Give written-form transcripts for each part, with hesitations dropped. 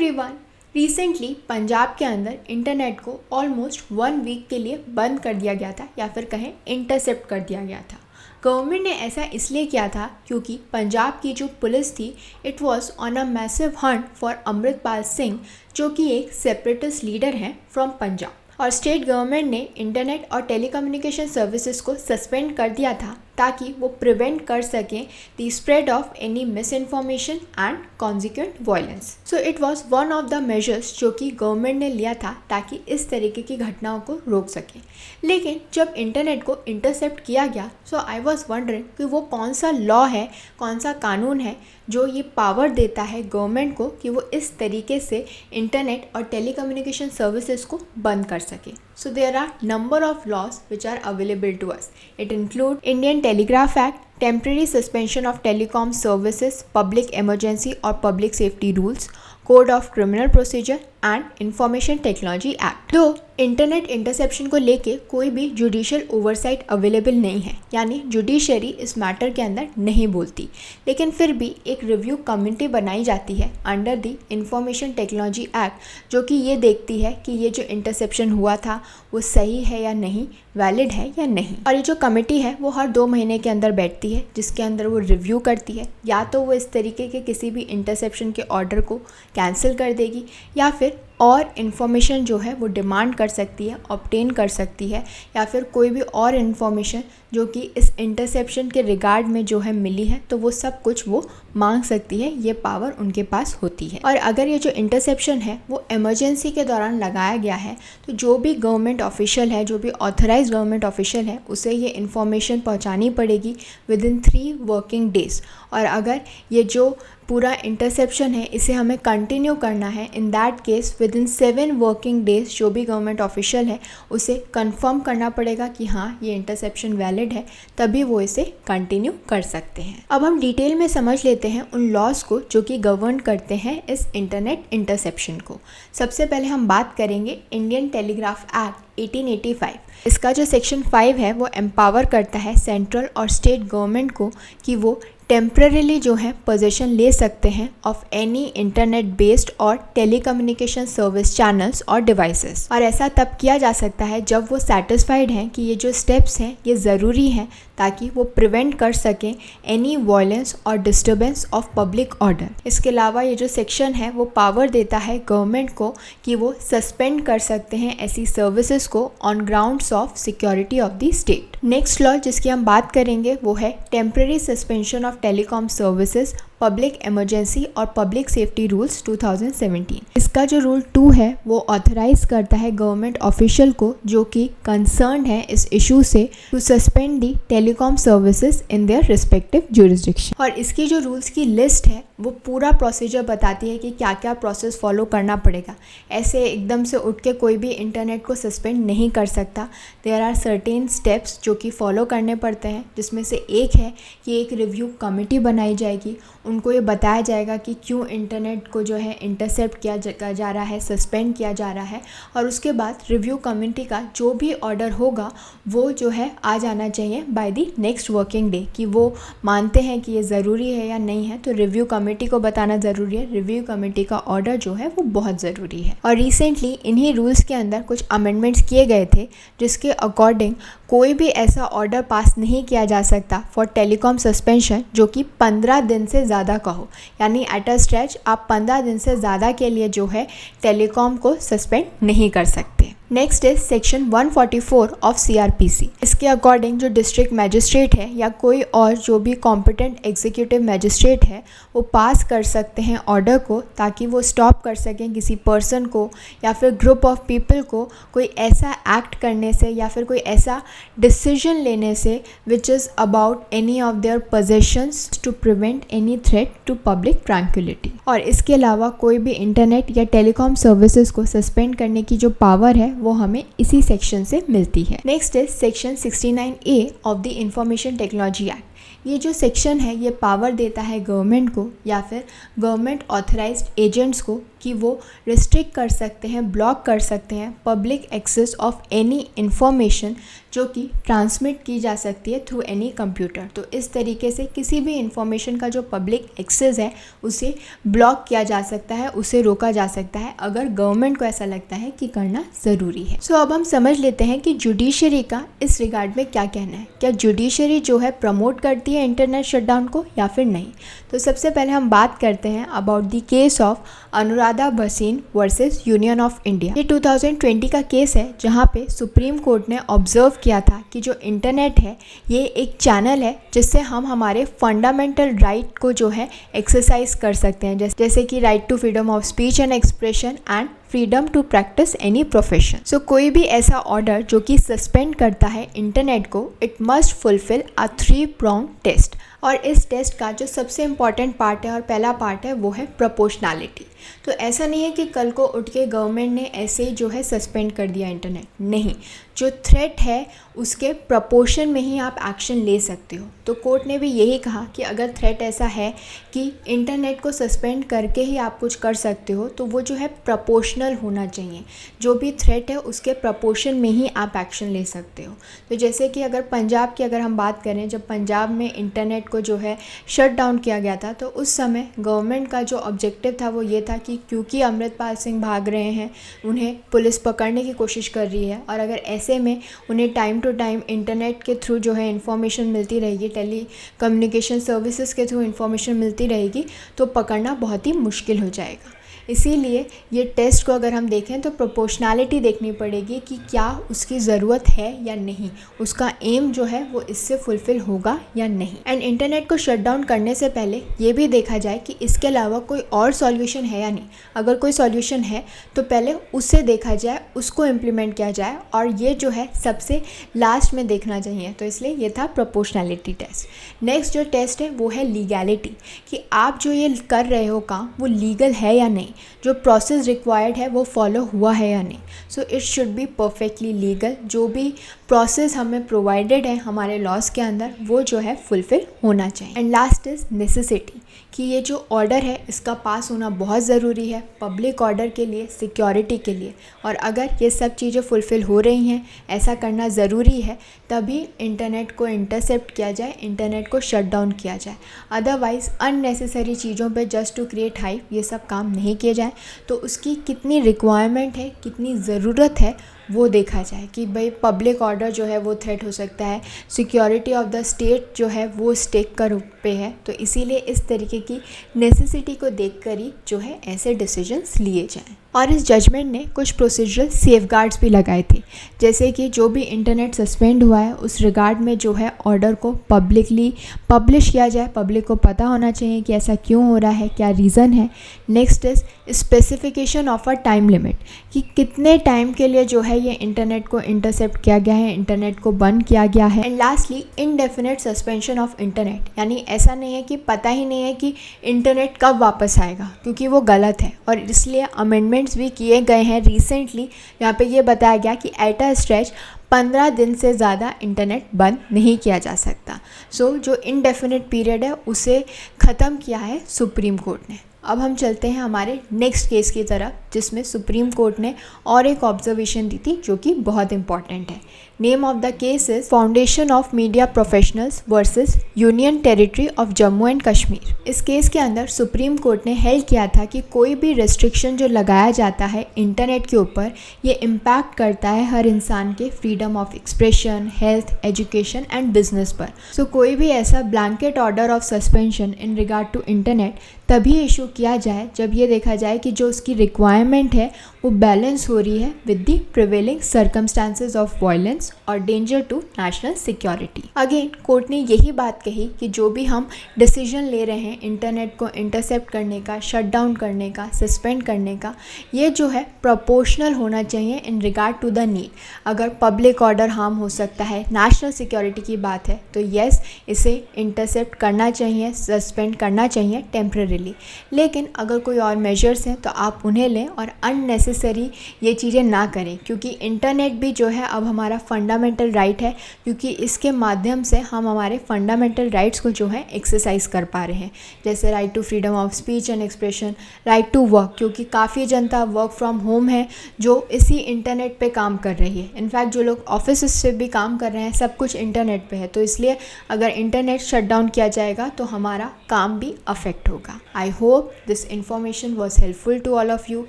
Everyone. Recently Punjab के अंदर internet को ऑलमोस्ट 1 वीक के लिए बंद कर दिया गया था या फिर कहें इंटरसेप्ट कर दिया गया था। गवर्नमेंट ने ऐसा इसलिए किया था क्योंकि पंजाब की जो पुलिस थी it was on a massive Hunt for Amritpal Singh, जो कि एक सेपरेटिस्ट लीडर हैं फ्रॉम पंजाब। और स्टेट गवर्नमेंट ने इंटरनेट और टेलीकम्युनिकेशन सर्विसेज को सस्पेंड कर दिया था ताकि वो प्रिवेंट कर सकें the spread of any miss information and consequent violence. So it was one of the measures जो कि गवर्नमेंट ने लिया था ताकि इस तरीके की घटनाओं को रोक सकें। लेकिन जब इंटरनेट को इंटरसेप्ट किया गया सो आई वाज वंडरिंग कि वो कौन सा लॉ है, कौन सा कानून है जो ये पावर देता है गवर्नमेंट को कि वो इस तरीके से इंटरनेट और टेलीकम्युनिकेशन सर्विसेज को बंद कर सके। So there are number of laws which are available to us. It include Indian Telegraph Act, temporary suspension of telecom services, public emergency or public safety rules, Code of Criminal Procedure and Information Technology Act। तो internet interception को लेके कोई भी judicial oversight available नहीं है, यानी judiciary इस matter के अंदर नहीं बोलती, लेकिन फिर भी एक रिव्यू कमेटी बनाई जाती है under the information technology act, जो कि ये देखती है कि ये जो इंटरसेप्शन हुआ था वो सही है या नहीं, वैलिड है या नहीं। और ये जो कमेटी है वो हर 2 महीने के अंदर बैठती है, जिसके अंदर वो रिव्यू करती है, या तो वो इस तरीके के किसी भी इंटरसेप्शन के ऑर्डर को कैंसिल कर देगी या फिर और इन्फॉर्मेशन जो है वो डिमांड कर सकती है, ऑब्टेन कर सकती है, या फिर कोई भी और इन्फॉर्मेशन जो कि इस इंटरसेप्शन के रिगार्ड में जो है मिली है तो वो सब कुछ वो मांग सकती है। ये पावर उनके पास होती है। और अगर ये जो इंटरसेप्शन है वो इमरजेंसी के दौरान लगाया गया है तो जो भी गवर्नमेंट ऑफिशियल है, जो भी ऑथराइज गवर्नमेंट ऑफिशियल है, उसे ये इन्फॉर्मेशन पहुंचानी पड़ेगी विद इन 3 वर्किंग डेज। और अगर ये जो पूरा इंटरसेप्शन है इसे हमें कंटिन्यू करना है, in that case with in 7 working days जो भी गवर्नमेंट ऑफिशियल है उसे कंफर्म करना पड़ेगा कि हाँ ये इंटरसेप्शन वैलिड है, तभी वो इसे कंटिन्यू कर सकते हैं। अब हम डिटेल में समझ लेते हैं उन लॉज को जो कि गवर्न करते हैं इस इंटरनेट इंटरसेप्शन को। सबसे पहले हम बात करेंगे इंडियन टेलीग्राफ एक्ट 1885। इसका जो सेक्शन 5 है वो एम्पावर करता है सेंट्रल और स्टेट गवर्नमेंट को कि वो टेम्पररीली जो है पोजीशन ले सकते हैं ऑफ एनी इंटरनेट बेस्ड और टेलीकम्युनिकेशन सर्विस चैनल्स और डिवाइसेस। और ऐसा तब किया जा सकता है जब वो सेटिस्फाइड हैं कि ये जो स्टेप्स हैं ये ज़रूरी हैं ताकि वो प्रिवेंट कर सकें एनी वायलेंस और डिस्टर्बेंस ऑफ पब्लिक ऑर्डर। इसके अलावा ये जो सेक्शन है वो पावर देता है गवर्नमेंट को कि वो सस्पेंड कर सकते हैं ऐसी सर्विसेज को on grounds of security of the state. Next law जिसकी हम बात करेंगे वो है temporary suspension of telecom services, public emergency और पब्लिक सेफ्टी रूल्स 2017। इसका जो रूल 2 है वो ऑथराइज करता है गवर्नमेंट ऑफिशियल को जो कि कंसर्न है इस इशू से to suspend the telecom services in their respective jurisdiction. और इसकी जो रूल्स की लिस्ट है वो पूरा प्रोसीजर बताती है कि क्या क्या प्रोसेस फॉलो करना पड़ेगा। ऐसे एकदम से उठ के कोई भी इंटरनेट को सस्पेंड नहीं कर सकता। देयर आर सर्टेन स्टेप्स जो कि फॉलो करने पड़ते हैं, जिसमें से एक है कि एक रिव्यू कमेटी बनाई जाएगी। उनको ये बताया जाएगा कि क्यों इंटरनेट को जो है इंटरसेप्ट किया जा रहा है, सस्पेंड किया जा रहा है। और उसके बाद रिव्यू कमेटी का जो भी ऑर्डर होगा वो जो है आ जाना चाहिए by the next working day, कि वो मानते हैं कि ये ज़रूरी है या नहीं है। तो रिव्यू कमेटी को बताना ज़रूरी है। रिव्यू कमेटी का ऑर्डर जो है वो बहुत ज़रूरी है। और रिसेंटली इन्हीं रूल्स के अंदर कुछ अमेंडमेंट्स किए गए थे जिसके अकॉर्डिंग कोई भी ऐसा ऑर्डर पास नहीं किया जा सकता फॉर टेलीकॉम सस्पेंशन जो कि 15 दिन से ज़्यादा का हो, यानी एट अ स्ट्रेच आप 15 दिन से ज़्यादा के लिए जो है टेलीकॉम को सस्पेंड नहीं कर सकते। Next is section 144 of CRPC। इसके अकॉर्डिंग जो डिस्ट्रिक्ट मैजिस्ट्रेट है या कोई और जो भी कॉम्पिटेंट एग्जीक्यूटिव मैजिस्ट्रेट है वो पास कर सकते हैं ऑर्डर को ताकि वो स्टॉप कर सकें किसी पर्सन को या फिर ग्रुप ऑफ पीपल को कोई ऐसा एक्ट करने से या फिर कोई ऐसा डिसीजन लेने से which is about any of their possessions to prevent any threat to public tranquillity. और इसके अलावा कोई भी इंटरनेट या टेलीकॉम सर्विसेज को सस्पेंड करने की जो पावर है वो हमें इसी सेक्शन से मिलती है। Next is section 69A of the information technology act. ये जो सेक्शन है ये पावर देता है गवर्नमेंट को या फिर गवर्नमेंट ऑथराइज्ड एजेंट्स को कि वो रिस्ट्रिक्ट कर सकते हैं, ब्लॉक कर सकते हैं public access of any information जो कि ट्रांसमिट की जा सकती है थ्रू एनी कंप्यूटर। तो इस तरीके से किसी भी इंफॉर्मेशन का जो पब्लिक एक्सेस है उसे ब्लॉक किया जा सकता है, उसे रोका जा सकता है अगर गवर्नमेंट को ऐसा लगता है कि करना ज़रूरी है। सो अब हम समझ लेते हैं कि जुडिशरी का इस रिगार्ड में क्या कहना है। क्या जुडिशरी जो है प्रमोट करती है इंटरनेट शटडाउन को या फिर नहीं। तो सबसे पहले हम बात करते हैं about the case of Anuradha Bhasin versus union of India. ये 2020 का केस है जहाँ पे सुप्रीम कोर्ट ने ऑब्जर्व किया था कि जो इंटरनेट है ये एक चैनल है जिससे हम हमारे फंडामेंटल राइट को जो है एक्सरसाइज कर सकते हैं, जैसे कि right to freedom of speech and expression and freedom to practice any profession. So कोई भी ऐसा ऑर्डर जो कि सस्पेंड करता है इंटरनेट को, it must fulfil a 3-pronged test. और इस टेस्ट का जो सबसे इम्पॉर्टेंट पार्ट है और पहला पार्ट है वो है प्रोपोर्शनैलिटी। तो ऐसा नहीं है कि कल को उठ के गवर्नमेंट ने ऐसे ही जो है सस्पेंड कर दिया इंटरनेट, नहीं, जो थ्रेट है उसके प्रपोर्शन में ही आप एक्शन ले सकते हो। तो कोर्ट ने भी यही कहा कि अगर थ्रेट ऐसा है कि इंटरनेट को सस्पेंड करके ही आप कुछ कर सकते हो तो वो जो है प्रपोर्शनल होना चाहिए। जो भी थ्रेट है उसके प्रपोर्शन में ही आप एक्शन ले सकते हो। तो जैसे कि अगर पंजाब की अगर हम बात करें, जब पंजाब में इंटरनेट को जो है शट डाउन किया गया था तो उस समय गवर्नमेंट का जो ऑब्जेक्टिव था वो ये था कि क्योंकि अमृतपाल सिंह भाग रहे हैं, उन्हें पुलिस पकड़ने की कोशिश कर रही है और अगर ऐसे में उन्हें टाइम टू टाइम इंटरनेट के थ्रू जो है इन्फॉर्मेशन मिलती रहेगी, टेली कम्युनिकेशन सर्विसेज के थ्रू इन्फॉर्मेशन मिलती रहेगी, तो पकड़ना बहुत ही मुश्किल हो जाएगा। इसीलिए ये टेस्ट को अगर हम देखें तो प्रोपोर्शनैलिटी देखनी पड़ेगी कि क्या उसकी ज़रूरत है या नहीं, उसका एम जो है वो इससे फुलफ़िल होगा या नहीं। एंड इंटरनेट को शट डाउन करने से पहले ये भी देखा जाए कि इसके अलावा कोई और सॉल्यूशन है या नहीं। अगर कोई सॉल्यूशन है तो पहले उससे देखा जाए, उसको इम्प्लीमेंट किया जाए और ये जो है सबसे लास्ट में देखना चाहिए। तो इसलिए ये था प्रोपोर्शनैलिटी टेस्ट। नेक्स्ट जो टेस्ट है वो है लीगैलिटी, कि आप जो ये कर रहे हो काम वो लीगल है या नहीं, जो प्रोसेस रिक्वायर्ड है वो फॉलो हुआ है या नहीं। So it should be perfectly legal. जो भी प्रोसेस हमें प्रोवाइडेड है हमारे लॉज के अंदर वो जो है फुलफिल होना चाहिए। एंड लास्ट इज़ नेसेसिटी, कि ये जो ऑर्डर है इसका पास होना बहुत ज़रूरी है पब्लिक ऑर्डर के लिए, सिक्योरिटी के लिए। और अगर ये सब चीज़ें फुलफ़िल हो रही हैं, ऐसा करना ज़रूरी है, तभी इंटरनेट को इंटरसेप्ट किया जाए, इंटरनेट को शट डाउन किया जाए। अदरवाइज़ अननेसेसरी चीज़ों पे जस्ट टू क्रिएट हाइप ये सब काम नहीं किए जाए। तो उसकी कितनी रिक्वायरमेंट है, कितनी ज़रूरत है वो देखा जाए कि भाई पब्लिक ऑर्डर जो है वो थ्रेट हो सकता है, सिक्योरिटी ऑफ द स्टेट जो है वो स्टेक का रूप पे है। तो इसीलिए इस तरीके की नेसेसिटी को देखकर ही जो है ऐसे डिसीजंस लिए जाएं। और इस जजमेंट ने कुछ प्रोसीजरल सेफगार्ड्स भी लगाए थे, जैसे कि जो भी इंटरनेट सस्पेंड हुआ है उस रिगार्ड में जो है ऑर्डर को पब्लिकली पब्लिश किया जाए, पब्लिक को पता होना चाहिए कि ऐसा क्यों हो रहा है, क्या रीज़न है। Next is specification of a time limit, कि कितने टाइम के लिए जो है ये इंटरनेट को इंटरसेप्ट किया गया है, इंटरनेट को बंद किया गया है। And lastly indefinite suspension of internet, यानी ऐसा नहीं है कि पता ही नहीं है कि इंटरनेट कब वापस आएगा, क्योंकि वो गलत है। और इसलिए अमेंडमेंट्स भी किए गए हैं रिसेंटली, यहाँ पे ये बताया गया कि एट अ स्ट्रेच 15 दिन से ज़्यादा इंटरनेट बंद नहीं किया जा सकता। सो जो इनडेफिनेट पीरियड है उसे ख़त्म किया है सुप्रीम कोर्ट ने। अब हम चलते हैं हमारे नेक्स्ट केस की तरफ, जिसमें सुप्रीम कोर्ट ने और एक ऑब्जर्वेशन दी थी जो कि बहुत इंपॉर्टेंट है। Name of the case is foundation of media professionals versus union territory of Jammu and Kashmir. इस केस के अंदर सुप्रीम कोर्ट ने हेल्ड किया था कि कोई भी रेस्ट्रिक्शन जो लगाया जाता है इंटरनेट के ऊपर, ये इम्पैक्ट करता है हर इंसान के freedom of expression, health, education and business पर। सो कोई भी ऐसा blanket order of suspension in regard to internet तभी इशू किया जाए जब ये देखा जाए कि जो उसकी रिक्वायरमेंट है वो बैलेंस हो रही है with the prevailing circumstances of violence और danger to national security. Again court ने यही बात कही कि जो भी हम डिसीजन ले रहे हैं इंटरनेट को इंटरसेप्ट करने का, शट डाउन करने का, सस्पेंड करने का, ये जो है प्रोपोर्शनल होना चाहिए in regard to the need. अगर पब्लिक ऑर्डर हार्म हो सकता है, नेशनल सिक्योरिटी की बात है, तो येस इसे इंटरसेप्ट करना चाहिए, सस्पेंड करना चाहिए टेम्परेरीली। लेकिन अगर कोई और मेजर्स हैं तो आप उन्हें लें और अननेसेसरी अननेसेसरी ये चीज़ें ना करें, क्योंकि इंटरनेट भी जो है अब हमारा फंडामेंटल राइट है, क्योंकि इसके माध्यम से हम हमारे फंडामेंटल राइट्स को जो है एक्सरसाइज कर पा रहे हैं, जैसे right to freedom of speech and expression, right to work, क्योंकि काफ़ी जनता वर्क फ्रॉम होम है जो इसी इंटरनेट पे काम कर रही है। इनफैक्ट जो लोग ऑफिस से भी काम कर रहे हैं सब कुछ इंटरनेट पे है, तो इसलिए अगर इंटरनेट शट डाउन किया जाएगा तो हमारा काम भी अफेक्ट होगा। I hope this information was helpful to all of you.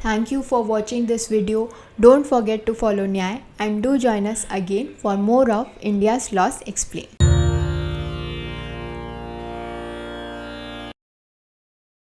Thank you for watching this video. Don't forget to follow Nyay and do join us again for more of India's Laws Explained.